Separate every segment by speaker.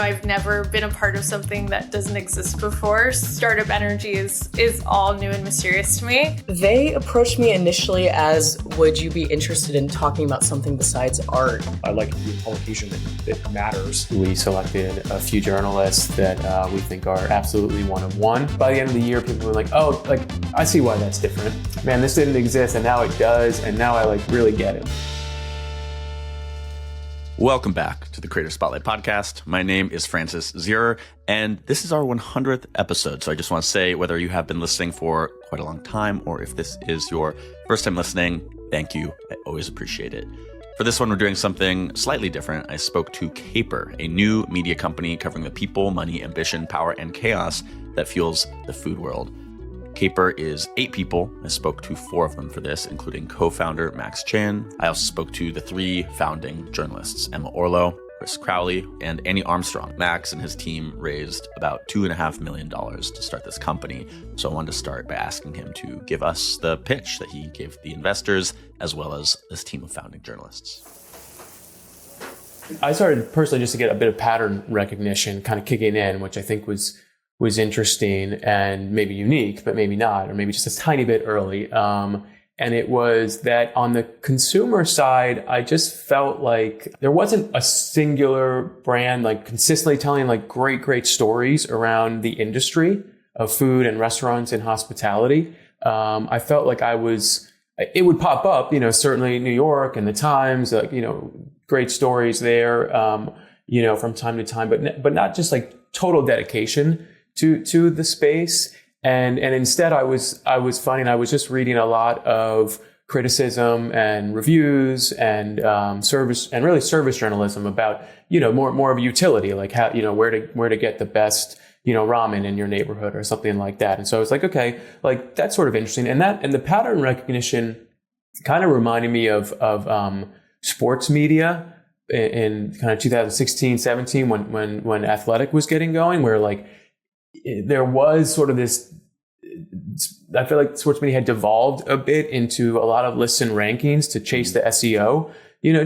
Speaker 1: I've never been a part of something that doesn't exist before. Startup energy is all new and mysterious to me.
Speaker 2: They approached me initially as, would you be interested in talking about something besides art?
Speaker 3: I like to do a publication that matters.
Speaker 4: We selected a few journalists that we think are absolutely one of one. By the end of the year, people were like, oh, like, I see why that's different. Man, this didn't exist and now it does, and now I like really get it.
Speaker 5: Welcome back to the Creator Spotlight Podcast. My name is Francis Zierer, and this is our 100th episode. So I just want to say, whether you have been listening for quite a long time or if this is your first time listening, thank you. I always appreciate it. For this one, we're doing something slightly different. I spoke to Caper, a new media company covering the people, money, ambition, power, and chaos that fuels the food world. Caper is 8 people. I spoke to 4 of them for this, including co-founder Max Tcheyan. I also spoke to the 3 founding journalists, Emma Orlo, Chris Crowley, and Annie Armstrong. Max and his team raised about $2.5 million to start this company. So I wanted to start by asking him to give us the pitch that he gave the investors, as well as this team of founding journalists.
Speaker 4: I started personally just to get a bit of pattern recognition kind of kicking in, which I think was interesting and maybe unique, but maybe not, or maybe just a tiny bit early. And it was that on the consumer side, I just felt like there wasn't a singular brand like consistently telling like great stories around the industry of food and restaurants and hospitality. I felt like it would pop up, certainly New York and the Times, great stories there, from time to time, but not just like total dedication to the space. And instead I was finding I was just reading a lot of criticism and reviews and service journalism about, more of utility, like how, where to get the best, ramen in your neighborhood or something like that. And so I was like, okay, like that's sort of interesting. And the pattern recognition kind of reminded me of sports media in kind of 2016, 17 when Athletic was getting going, where like there was sort of this, I feel like sports media had devolved a bit into a lot of lists and rankings to chase the SEO,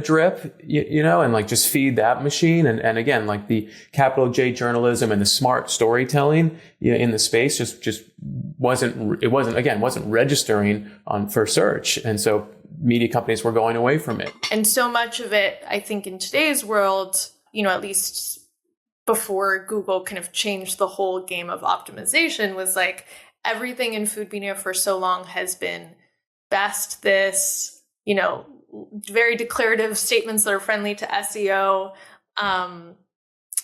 Speaker 4: drip, and like just feed that machine. And again, like the capital J journalism and the smart storytelling in the space just wasn't registering for search. And so media companies were going away from it.
Speaker 1: And so much of it, I think in today's world, at least before Google kind of changed the whole game of optimization, was like everything in food media for so long has been best this, very declarative statements that are friendly to SEO,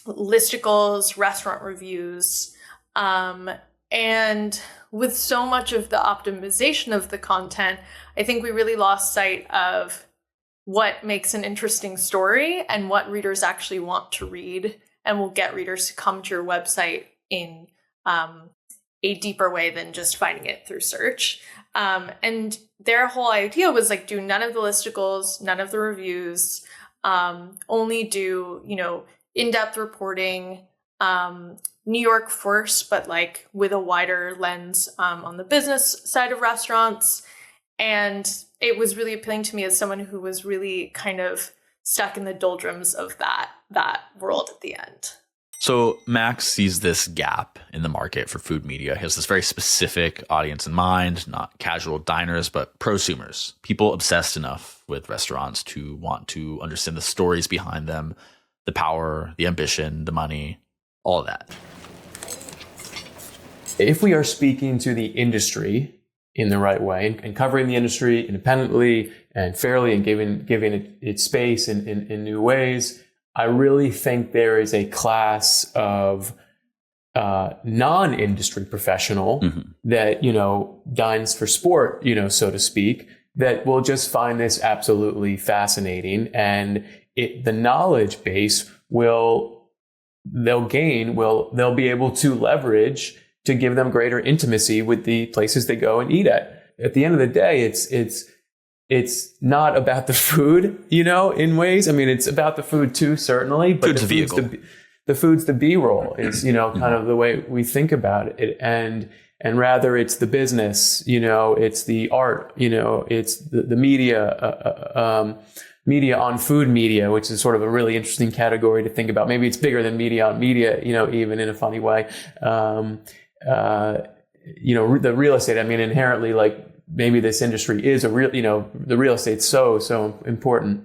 Speaker 1: listicles, restaurant reviews. And with so much of the optimization of the content, I think we really lost sight of what makes an interesting story and what readers actually want to read, and will get readers to come to your website in a deeper way than just finding it through search. And their whole idea was like, do none of the listicles, none of the reviews, only do, in-depth reporting, New York first, but like with a wider lens on the business side of restaurants. And it was really appealing to me as someone who was really kind of stuck in the doldrums of that world at the end.
Speaker 5: So Max sees this gap in the market for food media. He has this very specific audience in mind, not casual diners, but prosumers, people obsessed enough with restaurants to want to understand the stories behind them, the power, the ambition, the money, all of that.
Speaker 4: If we are speaking to the industry in the right way and covering the industry independently and fairly and giving it its space in new ways, I really think there is a class of non-industry professional that, dines for sport, so to speak, that will just find this absolutely fascinating. And the knowledge base they'll be able to leverage to give them greater intimacy with the places they go and eat at. At the end of the day, it's not about the food, in ways. I mean, it's about the food too, certainly, but the food's the B-roll is, kind of the way we think about it. And rather it's the business, it's the art, it's the media, media on food media, which is sort of a really interesting category to think about. Maybe it's bigger than media on media, even in a funny way. The real estate, I mean, inherently, like, maybe this industry is the real estate's so important.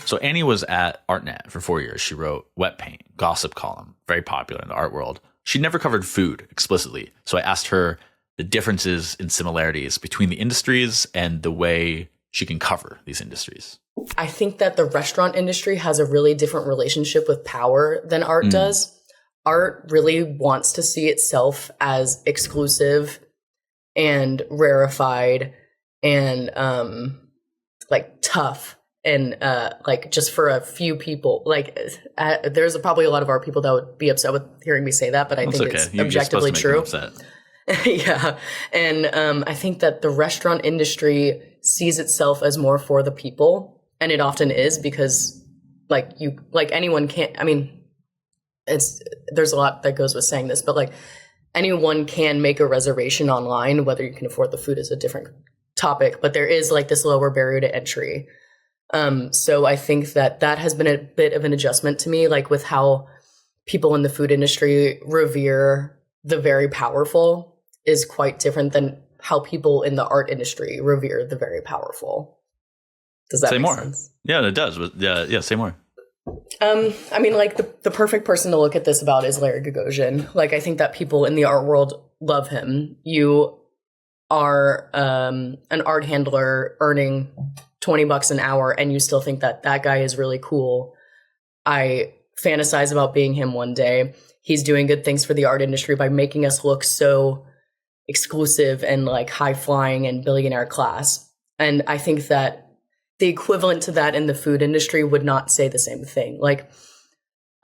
Speaker 5: So Annie was at ArtNet for 4 years. She wrote Wet Paint, Gossip Column, very popular in the art world. She never covered food explicitly. So I asked her the differences and similarities between the industries and the way she can cover these industries.
Speaker 2: I think that the restaurant industry has a really different relationship with power than art does. Art really wants to see itself as exclusive and rarefied and like tough and like just for a few people. Like there's probably a lot of art people that would be upset with hearing me say that, but I think it's objectively true. Yeah. And I think that the restaurant industry sees itself as more for the people, and it often is, because anyone can't, I mean, there's a lot that goes with saying this, but like anyone can make a reservation online. Whether you can afford the food is a different topic, but there is like this lower barrier to entry. So I think that has been a bit of an adjustment to me, like with how people in the food industry revere the very powerful is quite different than how people in the art industry revere the very powerful. Does that make sense?
Speaker 5: Yeah, it does. Yeah, say more.
Speaker 2: I mean, like the perfect person to look at this about is Larry Gagosian. Like, I think that people in the art world love him. You are an art handler earning $20 an hour, and you still think that guy is really cool. I fantasize about being him one day. He's doing good things for the art industry by making us look so exclusive and like high flying and billionaire class. And I think that the equivalent to that in the food industry would not say the same thing. Like,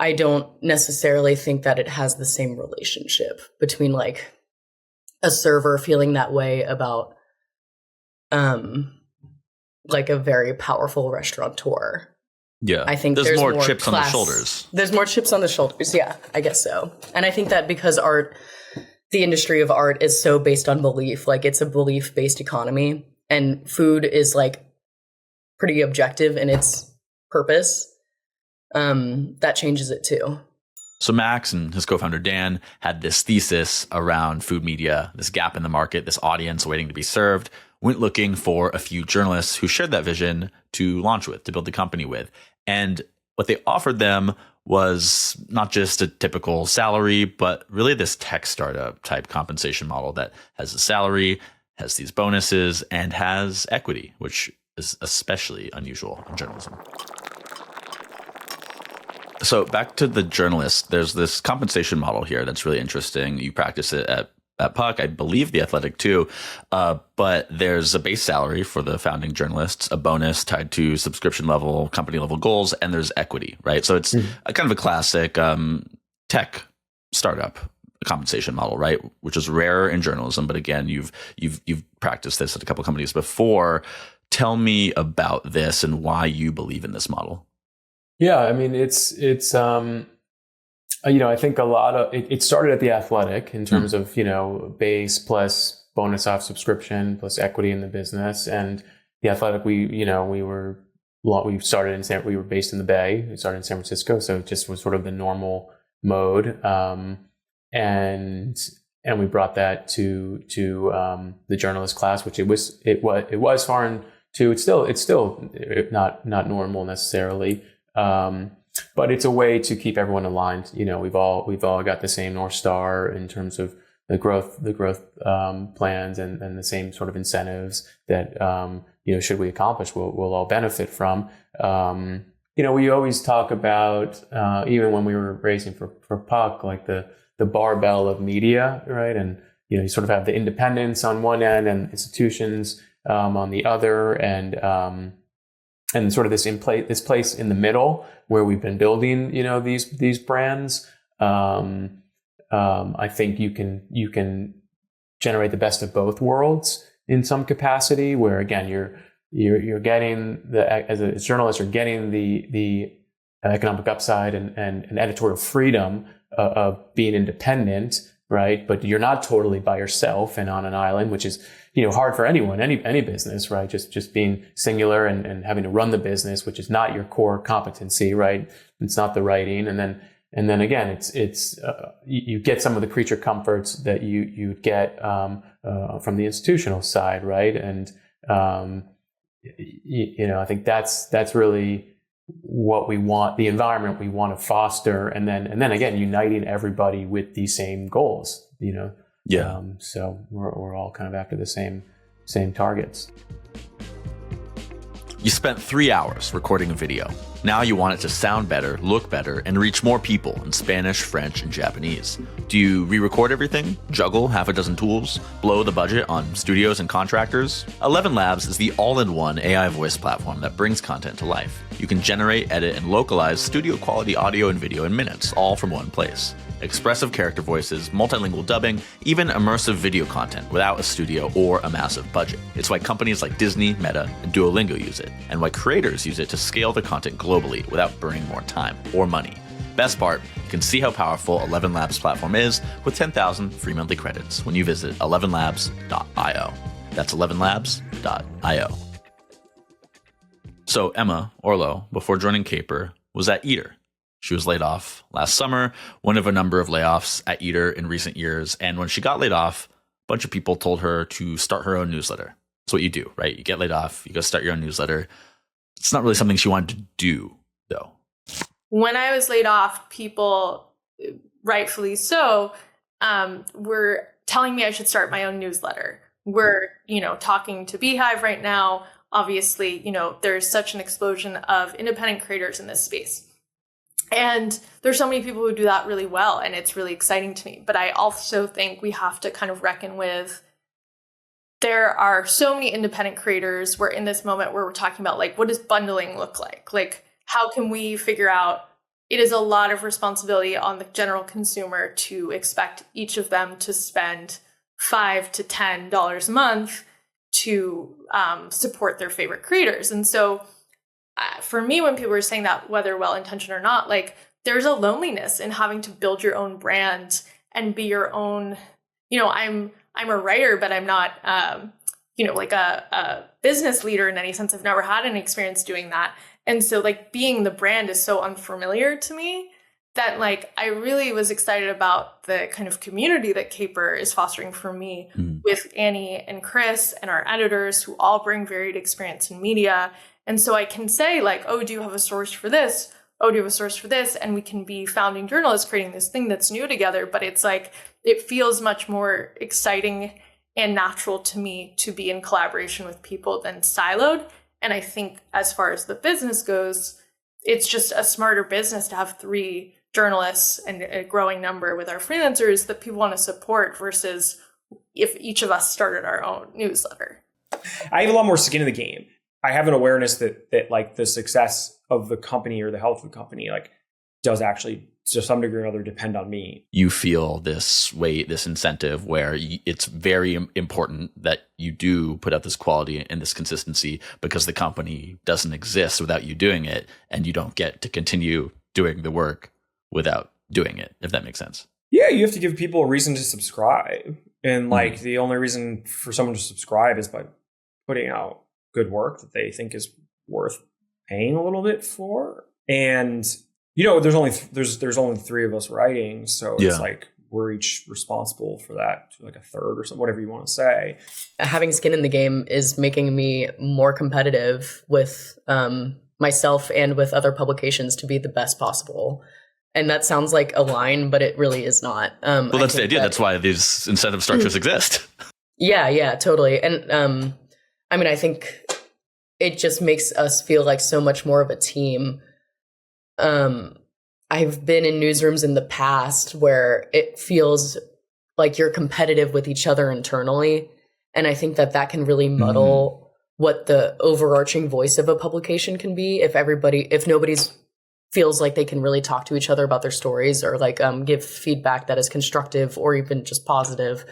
Speaker 2: I don't necessarily think that it has the same relationship between like a server feeling that way about like a very powerful restaurateur.
Speaker 5: Yeah.
Speaker 2: I think
Speaker 5: there's more chips on the shoulders.
Speaker 2: There's more chips on the shoulders. Yeah, I guess so. And I think that because the industry of art is so based on belief, like it's a belief-based economy, and food is like pretty objective in its purpose, that changes it too.
Speaker 5: So Max and his co-founder Dan had this thesis around food media, this gap in the market, this audience waiting to be served, went looking for a few journalists who shared that vision to launch with, to build the company with. And what they offered them was not just a typical salary, but really this tech startup type compensation model that has a salary, has these bonuses, and has equity, which is especially unusual in journalism. So back to the journalists, there's this compensation model here that's really interesting. You practice it at Puck, I believe The Athletic too, but there's a base salary for the founding journalists, a bonus tied to subscription level, company level goals, and there's equity, right? So it's a kind of a classic tech startup compensation model, right? Which is rare in journalism, but again, you've practiced this at a couple of companies before. Tell me about this and why you believe in this model.
Speaker 4: Yeah, I mean, it's I think a lot of it started at The Athletic in terms of, base plus bonus off subscription plus equity in the business. And The Athletic, we were based in the Bay. We started in San Francisco. So it just was sort of the normal mode. And we brought that to the journalist class, which it was foreign to. It's still not normal necessarily. But it's a way to keep everyone aligned. We've all got the same North Star in terms of the growth plans and the same sort of incentives that, should we accomplish, we'll all benefit from. We always talk about, even when we were raising for Puck, like the barbell of media, right? And, you sort of have the independents on one end and institutions on the other, and sort of this place in the middle where we've been building, these brands. I think you can generate the best of both worlds in some capacity, where again you're getting as a journalist, you're getting the economic upside and editorial freedom of being independent, right? But you're not totally by yourself and on an island, which is, hard for anyone, any business, right? Just being singular and having to run the business, which is not your core competency, right? It's not the writing. And then again, it's you get some of the creature comforts that you get from the institutional side, right? And I think that's really what we want, the environment we want to foster, and then again, uniting everybody with the same goals. So we're all kind of after the same targets.
Speaker 5: You spent 3 hours recording a video. Now you want it to sound better, look better, and reach more people in Spanish, French, and Japanese. Do you re-record everything, juggle half a dozen tools, blow the budget on studios and contractors? 11 Labs is the all-in-one AI voice platform that brings content to life. You can generate, edit, and localize studio-quality audio and video in minutes, all from one place. Expressive character voices, multilingual dubbing, even immersive video content without a studio or a massive budget. It's why companies like Disney, Meta, and Duolingo use it, and why creators use it to scale their content globally without burning more time or money. Best part, you can see how powerful 11 Labs platform is with 10,000 free monthly credits when you visit 11labs.io. That's 11labs.io. So Emma Orlo, before joining Caper, was at Eater. She was laid off last summer, one of a number of layoffs at Eater in recent years. And when she got laid off, a bunch of people told her to start her own newsletter. That's what you do, right? You get laid off, you go start your own newsletter. It's not really something she wanted to do, though.
Speaker 1: When I was laid off, people, rightfully so, were telling me I should start my own newsletter. We're, talking to Beehive right now. Obviously, there's such an explosion of independent creators in this space. And there's so many people who do that really well, and it's really exciting to me. But I also think we have to kind of reckon with, there are so many independent creators. We're in this moment where we're talking about, like, what does bundling look like? Like, how can we figure out, it is a lot of responsibility on the general consumer to expect each of them to spend $5 to $10 a month to support their favorite creators. And so for me, when people were saying that, whether well-intentioned or not, like, there's a loneliness in having to build your own brand and be your own, I'm a writer, but I'm not, like a business leader in any sense. I've never had any experience doing that. And so, like, being the brand is so unfamiliar to me that, like, I really was excited about the kind of community that Caper is fostering for me with Annie and Chris and our editors, who all bring varied experience in media. And so I can say, like, oh, do you have a source for this? Oh, do you have a source for this? And we can be founding journalists creating this thing that's new together. But it's like, it feels much more exciting and natural to me to be in collaboration with people than siloed. And I think as far as the business goes, it's just a smarter business to have 3 journalists and a growing number with our freelancers that people want to support versus if each of us started our own newsletter.
Speaker 3: I have a lot more skin in the game. I have an awareness that like the success of the company or the health of the company, like, does actually to some degree or another depend on me.
Speaker 5: You feel this weight, this incentive where it's very important that you do put out this quality and this consistency, because the company doesn't exist without you doing it, and you don't get to continue doing the work without doing it, if that makes sense.
Speaker 3: Yeah, you have to give people a reason to subscribe. And like the only reason for someone to subscribe is by putting out good work that they think is worth paying a little bit for. And there's only 3 of us writing, so it's like we're each responsible for that to like a third or something, whatever you want to say.
Speaker 2: Having skin in the game is making me more competitive with myself and with other publications to be the best possible. And that sounds like a line, but it really is not.
Speaker 5: Well, that's the idea. That's why these incentive structures exist. Yeah,
Speaker 2: totally. And I think it just makes us feel like so much more of a team. I've been in newsrooms in the past where it feels like you're competitive with each other internally. And I think that can really muddle what the overarching voice of a publication can be if nobody's feels like they can really talk to each other about their stories or like give feedback that is constructive or even just positive.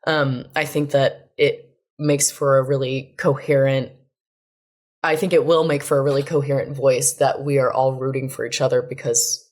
Speaker 2: I think that it makes for a really coherent, I think it will make for a really coherent voice that we are all rooting for each other, because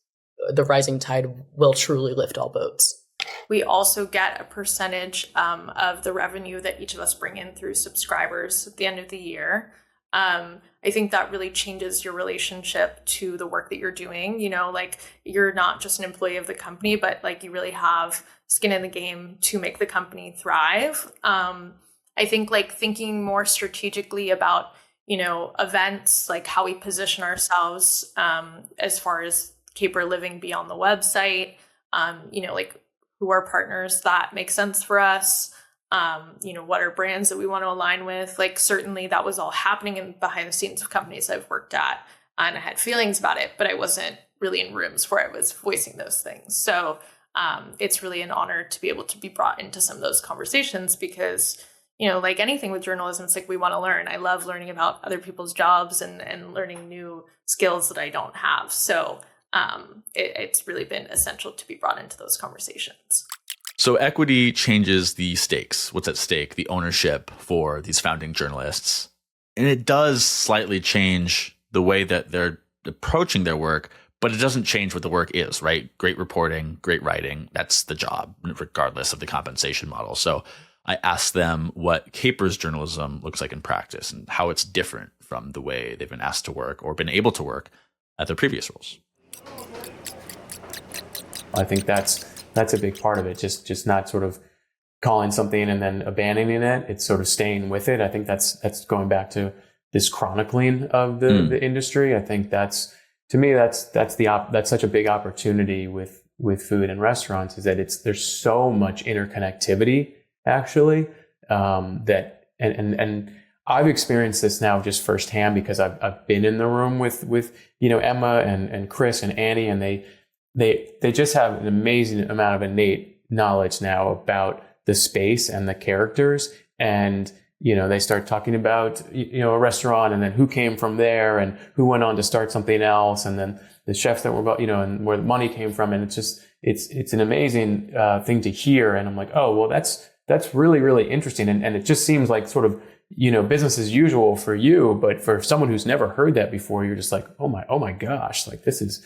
Speaker 2: the rising tide will truly lift all boats.
Speaker 1: We also get a percentage of the revenue that each of us bring in through subscribers at the end of the year. I think that really changes your relationship to the work that you're doing. You know, like you're not just an employee of the company, but like you really have skin in the game to make the company thrive. I think like thinking more strategically about, you know, events, like how we position ourselves as far as Caper living beyond the website, you know, like who are partners that make sense for us. You know, what are brands that we want to align with? Like, certainly that was all happening in behind the scenes of companies I've worked at. And I had feelings about it, but I wasn't really in rooms where I was voicing those things. So it's really an honor to be able to be brought into some of those conversations because, you know, like anything with journalism, it's like we want to learn. I love learning about other people's jobs and learning new skills that I don't have. So it's really been essential to be brought into those conversations.
Speaker 5: So equity changes the stakes. What's at stake? The ownership for these founding journalists. And it does slightly change the way that they're approaching their work, but it doesn't change what the work is, right? Great reporting, great writing. That's the job, regardless of the compensation model. So I asked them what Caper's journalism looks like in practice and how it's different from the way they've been asked to work or been able to work at their previous roles.
Speaker 4: I think that's a big part of it. Just not sort of calling something and then abandoning it. It's sort of staying with it. I think that's going back to this chronicling of the industry. I think that's such a big opportunity with food and restaurants is that there's so much interconnectivity actually that and I've experienced this now just firsthand because I've been in the room with you know Emma and Chris and Annie, and they just have an amazing amount of innate knowledge now about the space and the characters. And, you know, they start talking about, you know, a restaurant and then who came from there and who went on to start something else. And then the chefs that were, you know, and where the money came from. And it's an amazing thing to hear. And I'm like, oh, well, that's really, really interesting. And it just seems like sort of, you know, business as usual for you. But for someone who's never heard that before, you're just like, oh my gosh, like this is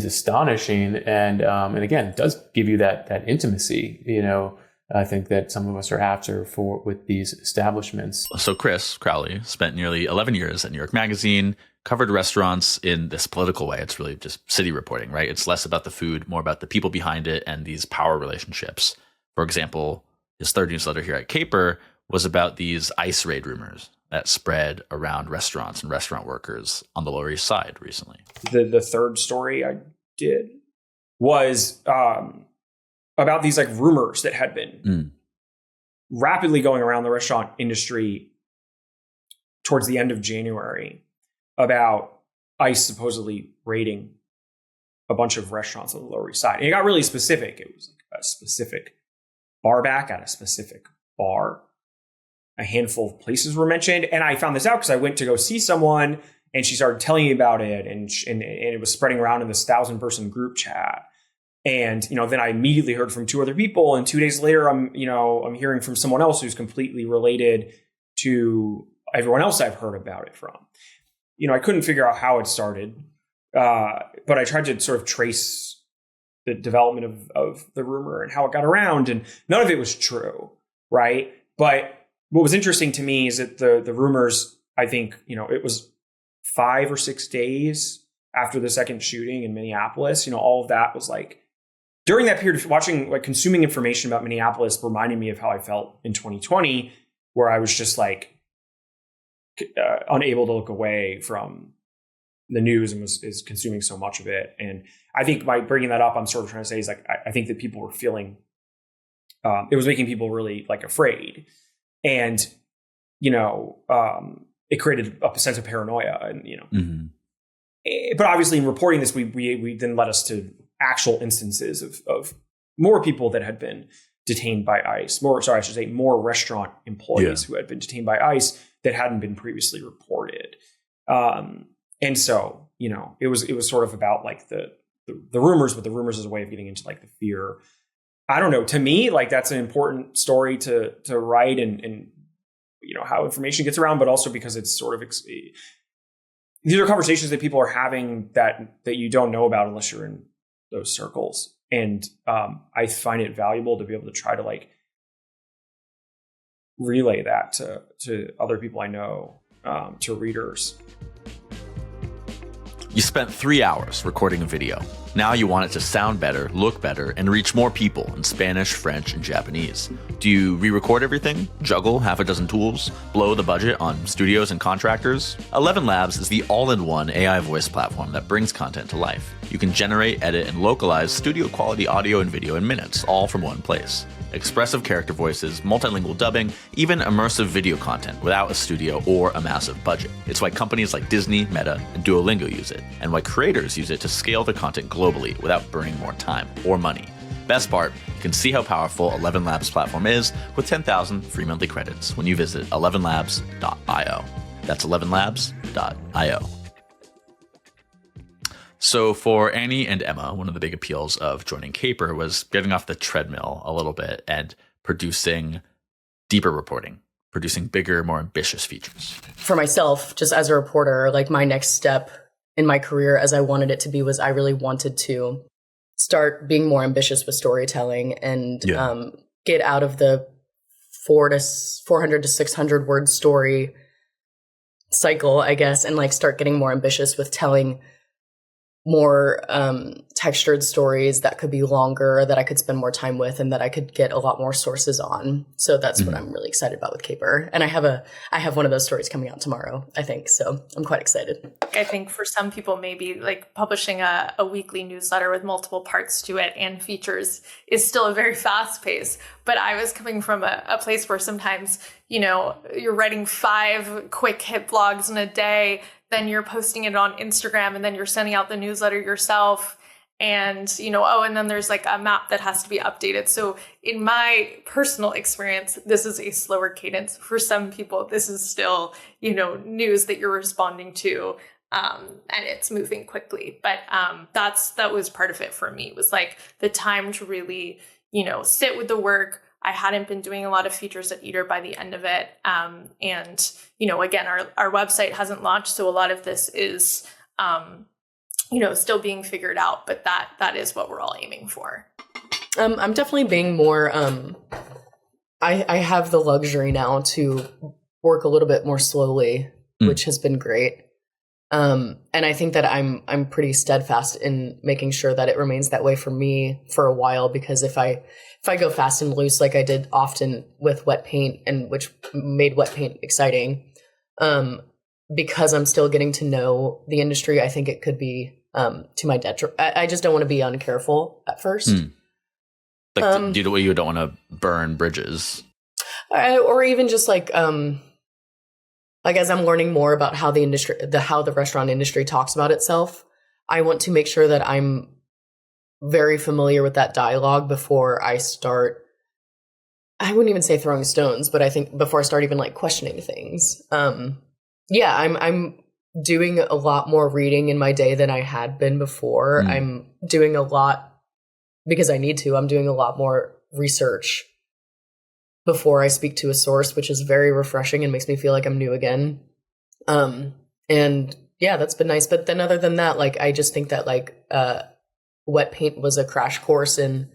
Speaker 4: astonishing. And again, it does give you that intimacy, you know, I think that some of us are after with these establishments.
Speaker 5: So Chris Crowley spent nearly 11 years at New York Magazine, covered restaurants in this political way. It's really just city reporting, right? It's less about the food, more about the people behind it and these power relationships. For example, his third newsletter here at Caper was about these ICE raid rumors that spread around restaurants and restaurant workers on the Lower East Side recently.
Speaker 3: The third story I did was about these like rumors that had been rapidly going around the restaurant industry towards the end of January about ICE supposedly raiding a bunch of restaurants on the Lower East Side. And it got really specific. It was like a specific bar back at a specific bar. A handful of places were mentioned. And I found this out because I went to go see someone and she started telling me about it. And it was spreading around in this 1,000-person group chat. And, you know, then I immediately heard from 2 other people. And 2 days later, I'm hearing from someone else who's completely related to everyone else I've heard about it from. You know, I couldn't figure out how it started, but I tried to sort of trace the development of the rumor and how it got around. And none of it was true, right? But what was interesting to me is that the rumors, I think, you know, it was 5 or 6 days after the second shooting in Minneapolis. You know, all of that was like, during that period of watching, like consuming information about Minneapolis reminded me of how I felt in 2020, where I was just like unable to look away from the news and is consuming so much of it. And I think by bringing that up, I'm sort of trying to say is like, I think that people were feeling, it was making people really like afraid. And, you know, it created a sense of paranoia and, you know, but obviously in reporting this, we then led us to actual instances of more people that had been detained by ICE, more restaurant employees who had been detained by ICE that hadn't been previously reported. And so, you know, it was sort of about like the rumors, but the rumors is a way of getting into like the fear. I don't know. To me, like that's an important story to write and you know, how information gets around, but also because it's sort of, these are conversations that people are having that you don't know about unless you're in those circles. And I find it valuable to be able to try to like relay that to other people I know, to readers.
Speaker 5: You spent 3 hours recording a video. Now you want it to sound better, look better, and reach more people in Spanish, French, and Japanese. Do you re-record everything? Juggle half a dozen tools? Blow the budget on studios and contractors? 11 Labs is the all-in-one AI voice platform that brings content to life. You can generate, edit, and localize studio-quality audio and video in minutes, all from one place. Expressive character voices, multilingual dubbing, even immersive video content without a studio or a massive budget. It's why companies like Disney, Meta, and Duolingo use it, and why creators use it to scale their content globally without burning more time or money. Best part, you can see how powerful 11 Labs platform is with 10,000 free monthly credits when you visit 11labs.io. That's 11labs.io. So for Annie and Emma, one of the big appeals of joining Caper was getting off the treadmill a little bit and producing deeper reporting, producing bigger, more ambitious features.
Speaker 2: For myself, just as a reporter, like my next step in my career as I wanted it to be was I really wanted to start being more ambitious with storytelling and get out of the 400 to 600 word story cycle, I guess, and like start getting more ambitious with telling more textured stories that could be longer, that I could spend more time with, and that I could get a lot more sources on. So that's what I'm really excited about with Caper. And I have one of those stories coming out tomorrow, I think. So I'm quite excited.
Speaker 1: I think for some people, maybe like publishing a weekly newsletter with multiple parts to it and features is still a very fast pace. But I was coming from a place where sometimes, you know, you're writing 5 quick hit blogs in a day, then you're posting it on Instagram, and then you're sending out the newsletter yourself. And, you know, and then there's like a map that has to be updated. So in my personal experience, this is a slower cadence. For some people, this is still, you know, news that you're responding to, and it's moving quickly. But that was part of it for me, was like the time to really, you know, sit with the work. I hadn't been doing a lot of features at Eater by the end of it. And, you know, again, our website hasn't launched. So a lot of this is, you know, still being figured out. But that is what we're all aiming for.
Speaker 2: I'm definitely being more, I have the luxury now to work a little bit more slowly, which has been great. And I think that I'm pretty steadfast in making sure that it remains that way for me for a while, because if I go fast and loose, like I did often with wet paint, and which made wet paint exciting, because I'm still getting to know the industry, I think it could be to my detriment. I just don't want to be uncareful at first.
Speaker 5: Like, you don't want to burn bridges.
Speaker 2: Or even just like as I'm learning more about how how the restaurant industry talks about itself, I want to make sure that I'm very familiar with that dialogue before I start. I wouldn't even say throwing stones, but I think before I start even like questioning things. I'm doing a lot more reading in my day than I had been before. I'm doing a lot because I need to. I'm doing a lot more research before I speak to a source, which is very refreshing and makes me feel like I'm new again. And yeah, that's been nice. But then other than that, like, I just think that like wet paint was a crash course in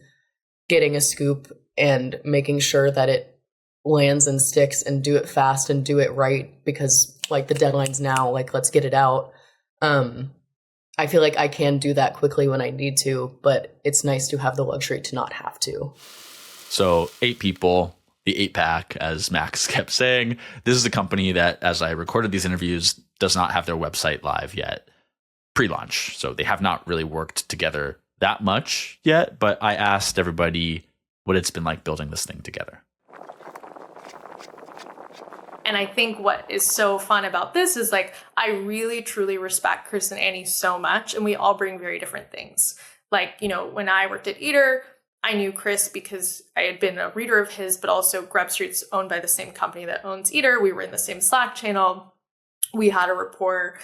Speaker 2: getting a scoop and making sure that it lands and sticks, and do it fast and do it right, because like the deadline's now, like, let's get it out. I feel like I can do that quickly when I need to, but it's nice to have the luxury to not have to.
Speaker 5: So 8 people, the 8-pack, as Max kept saying. This is a company that, as I recorded these interviews, does not have their website live yet, pre-launch. So they have not really worked together that much yet, but I asked everybody what it's been like building this thing together.
Speaker 1: And I think what is so fun about this is like, I really, truly respect Chris and Annie so much. And we all bring very different things. Like, you know, when I worked at Eater, I knew Chris because I had been a reader of his, but also Grub Street's owned by the same company that owns Eater. We were in the same Slack channel. We had a rapport.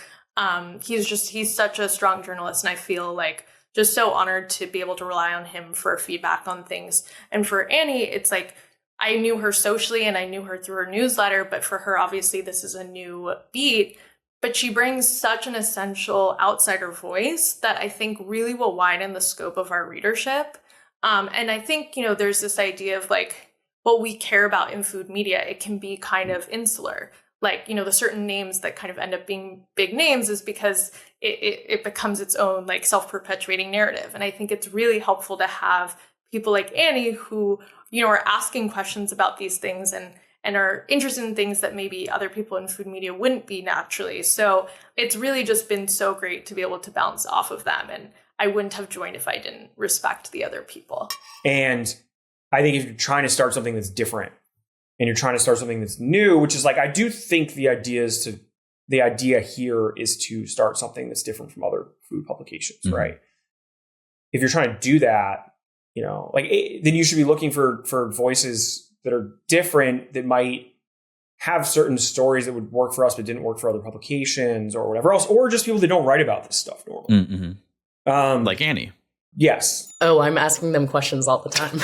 Speaker 1: He's such a strong journalist. And I feel like just so honored to be able to rely on him for feedback on things. And for Annie, it's like, I knew her socially and I knew her through her newsletter, but for her, obviously, this is a new beat. but she brings such an essential outsider voice that I think really will widen the scope of our readership. And I think, there's this idea of like, what we care about in food media, it can be kind of insular. Like, the certain names that kind of end up being big names is because it becomes its own like self-perpetuating narrative. And I think it's really helpful to have people like Annie who, are asking questions about these things and are interested in things that maybe other people in food media wouldn't be naturally. So it's really just been so great to be able to bounce off of them. And I wouldn't have joined if I didn't respect the other people.
Speaker 3: And I think if you're trying to start something that's different and you're trying to start something that's new, which is like, I do think the idea here is to start something that's different from other food publications, right? If you're trying to do that, then you should be looking for voices that are different, that might have certain stories that would work for us but didn't work for other publications or whatever else, or just people that don't write about this stuff normally.
Speaker 5: Like Annie.
Speaker 3: Yes.
Speaker 2: Oh, I'm asking them questions all the time.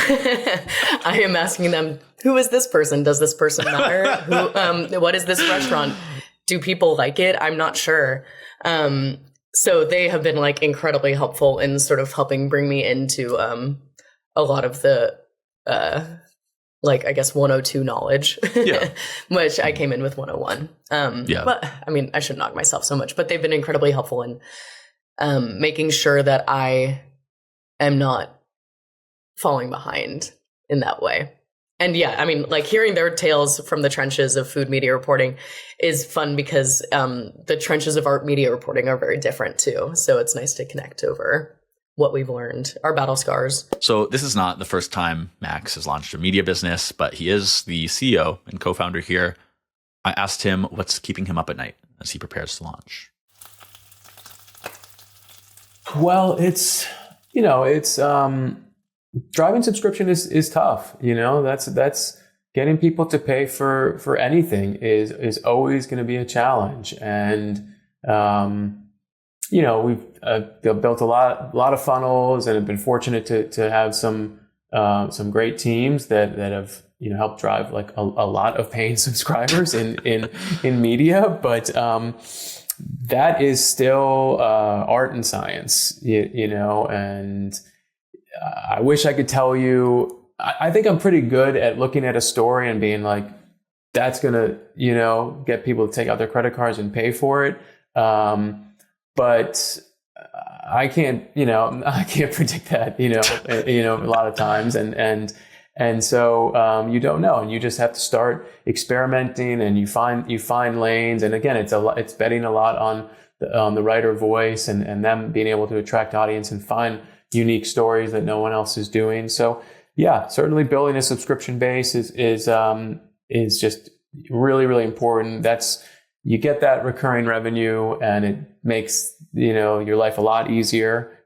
Speaker 2: I am asking them, who is this person? Does this person matter? What is this restaurant? Do people like it? I'm not sure. So they have been like incredibly helpful in sort of helping bring me into a lot of the I guess 102 knowledge, which I came in with 101. But I mean, I shouldn't knock myself so much, but they've been incredibly helpful in making sure that I am not falling behind in that way. And yeah, I mean, like hearing their tales from the trenches of food media reporting is fun because the trenches of art media reporting are very different too. So it's nice to connect over what we've learned, our battle scars.
Speaker 5: So this is not the first time Max has launched a media business, but he is the CEO and co-founder here. I asked him what's keeping him up at night as he prepares to launch.
Speaker 4: Well, it's driving subscription is tough. That's getting people to pay for anything is always going to be a challenge. And, we've built a lot of funnels and have been fortunate to have some great teams that have, helped drive like a lot of paying subscribers in media. But, that is still art and science, and I wish I could tell you, I think I'm pretty good at looking at a story and being like, that's going to, get people to take out their credit cards and pay for it. But I can't, I can't predict that, a lot of times. And so you don't know, and you just have to start experimenting, and you find lanes. And again, it's betting a lot on the writer voice and them being able to attract audience and find unique stories that no one else is doing. So yeah, certainly building a subscription base is just really, really important. You get that recurring revenue, and it makes, your life a lot easier.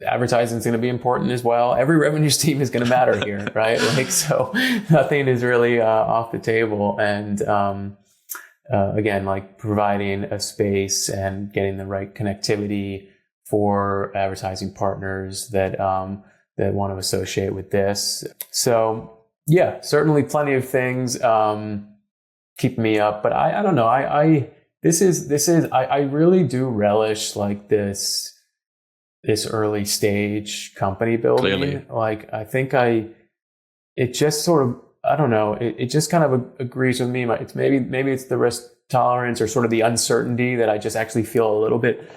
Speaker 4: Advertising is going to be important as well. Every revenue stream is going to matter here, right? So nothing is really off the table. And again, like providing a space and getting the right connectivity for advertising partners that want to associate with this. So yeah, certainly plenty of things keep me up. But I don't know. I really do relish like this early stage company building.
Speaker 5: Clearly.
Speaker 4: Like, I think it just sort of, I don't know, it just kind of agrees with me. It's maybe it's the risk tolerance or sort of the uncertainty that I just actually feel a little bit,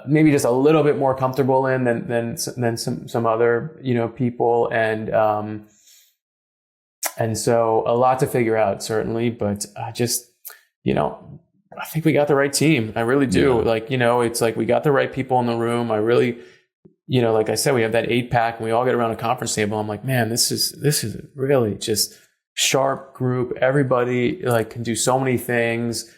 Speaker 4: maybe just a little bit more comfortable in than some other, people. And so a lot to figure out, certainly, but I just, I think we got the right team. I really do. Yeah. It's like we got the right people in the room. I really, like I said, we have that 8-pack and we all get around a conference table. I'm like, man, this is really just sharp group. Everybody like can do so many things,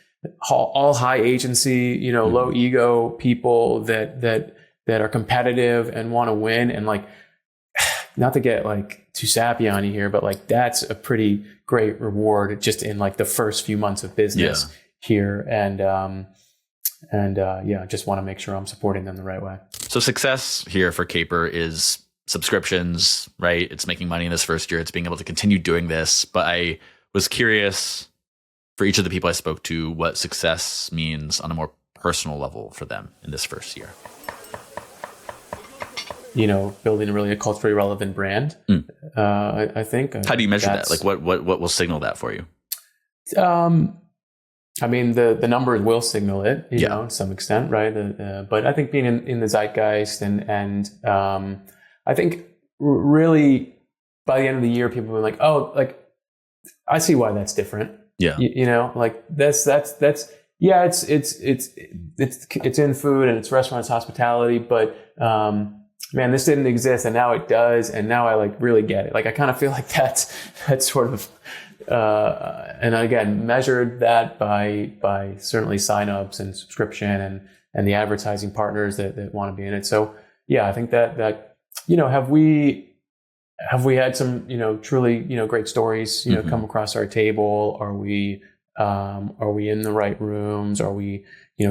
Speaker 4: all high agency, low ego people that are competitive and want to win. And like, not to get like too sappy on you here, but like, that's a pretty great reward just in like the first few months of business. Yeah. Here and just want to make sure I'm supporting them the right way.
Speaker 5: So success here for Caper is subscriptions, right? It's making money in this first year. It's being able to continue doing this. But I was curious for each of the people I spoke to, what success means on a more personal level for them in this first year.
Speaker 4: Building really a culturally relevant brand. I think.
Speaker 5: How do you measure that? Like what will signal that for you?
Speaker 4: I mean, the numbers will signal it, you know, to some extent, right? But I think being in the zeitgeist and I think really by the end of the year, people were like, oh, like I see why that's different.
Speaker 5: Yeah.
Speaker 4: Like that's yeah, it's in food and it's restaurants, hospitality, but man, this didn't exist and now it does, and now I like really get it. Like I kind of feel like that's sort of and again measured that by certainly signups and subscription and the advertising partners that want to be in it. So yeah, I think that have we had some truly great stories come across our table? Are we in the right rooms? Are we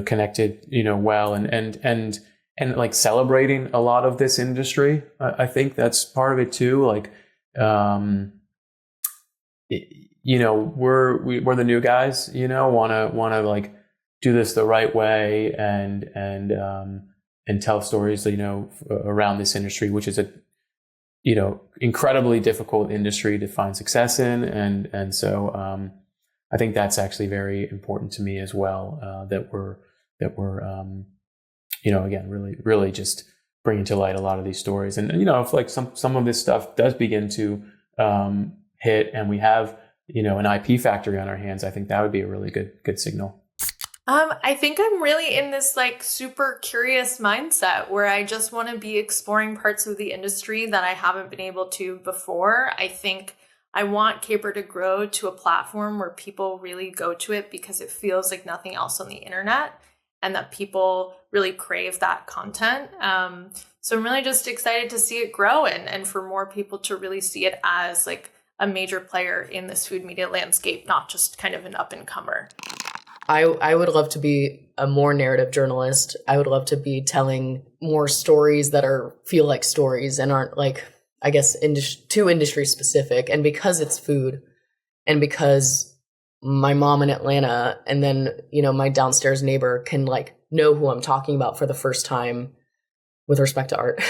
Speaker 4: connected well and like celebrating a lot of this industry? I think that's part of it too. Like we're the new guys, want to like do this the right way and tell stories around this industry, which is a incredibly difficult industry to find success in, and so I think that's actually very important to me as well, that we're again really just bringing to light a lot of these stories, and if like some of this stuff does begin to hit and we have an IP factory on our hands, I think that would be a really good signal.
Speaker 1: I think I'm really in this like super curious mindset where I just want to be exploring parts of the industry that I haven't been able to before. I think I want Caper to grow to a platform where people really go to it because it feels like nothing else on the internet, and that people really crave that content. So I'm really just excited to see it grow and for more people to really see it as like a major player in this food media landscape, not just kind of an up-and-comer.
Speaker 2: I would love to be a more narrative journalist. I would love to be telling more stories that feel like stories and aren't like, I guess, too industry specific. And because it's food, and because my mom in Atlanta and then, my downstairs neighbor can like know who I'm talking about for the first time with respect to art,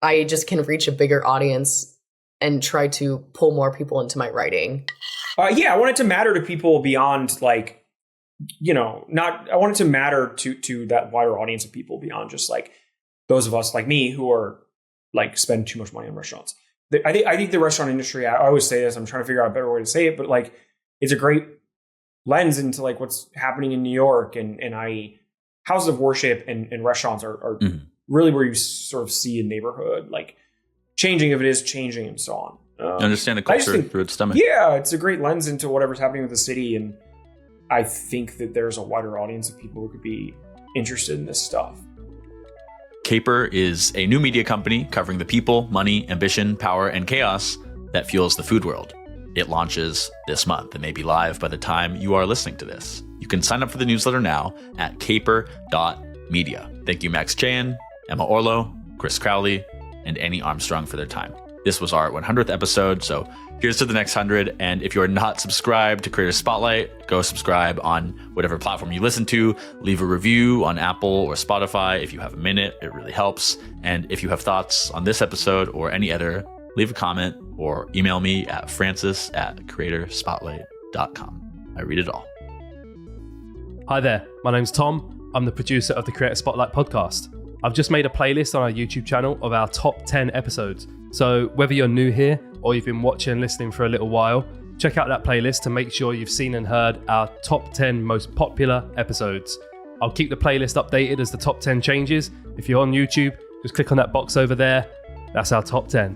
Speaker 2: I just can reach a bigger audience and try to pull more people into my writing.
Speaker 3: I want it to matter to people beyond like, I want it to matter to that wider audience of people beyond just like those of us like me who are like spend too much money on restaurants. I think the restaurant industry, I always say this, I'm trying to figure out a better way to say it, but like it's a great lens into like what's happening in New York, and houses of worship and restaurants are really where you sort of see a neighborhood like changing if it is changing and so on.
Speaker 5: Understand the culture through its stomach.
Speaker 3: Yeah, it's a great lens into whatever's happening with the city, and I think that there's a wider audience of people who could be interested in this stuff.
Speaker 5: Caper is a new media company covering the people, money, ambition, power, and chaos that fuels the food world. It launches this month and may be live by the time you are listening to this. You can sign up for the newsletter now at caper.media. Thank you, Max Tcheyan, Emma Orlo, Chris Crowley, and Annie Armstrong for their time. This was our 100th episode, so here's to the next 100. And if you're not subscribed to Creator Spotlight, go subscribe on whatever platform you listen to. Leave a review on Apple or Spotify if you have a minute. It really helps. And if you have thoughts on this episode or any other, leave a comment or email me at francis@creatorspotlight.com. I read it all.
Speaker 6: Hi there, my name's Tom. I'm the producer of the Creator Spotlight podcast. I've just made a playlist on our YouTube channel of our top 10 episodes. So whether you're new here or you've been watching and listening for a little while, check out that playlist to make sure you've seen and heard our top 10 most popular episodes. I'll keep the playlist updated as the top 10 changes. If you're on YouTube, just click on that box over there. That's our top 10.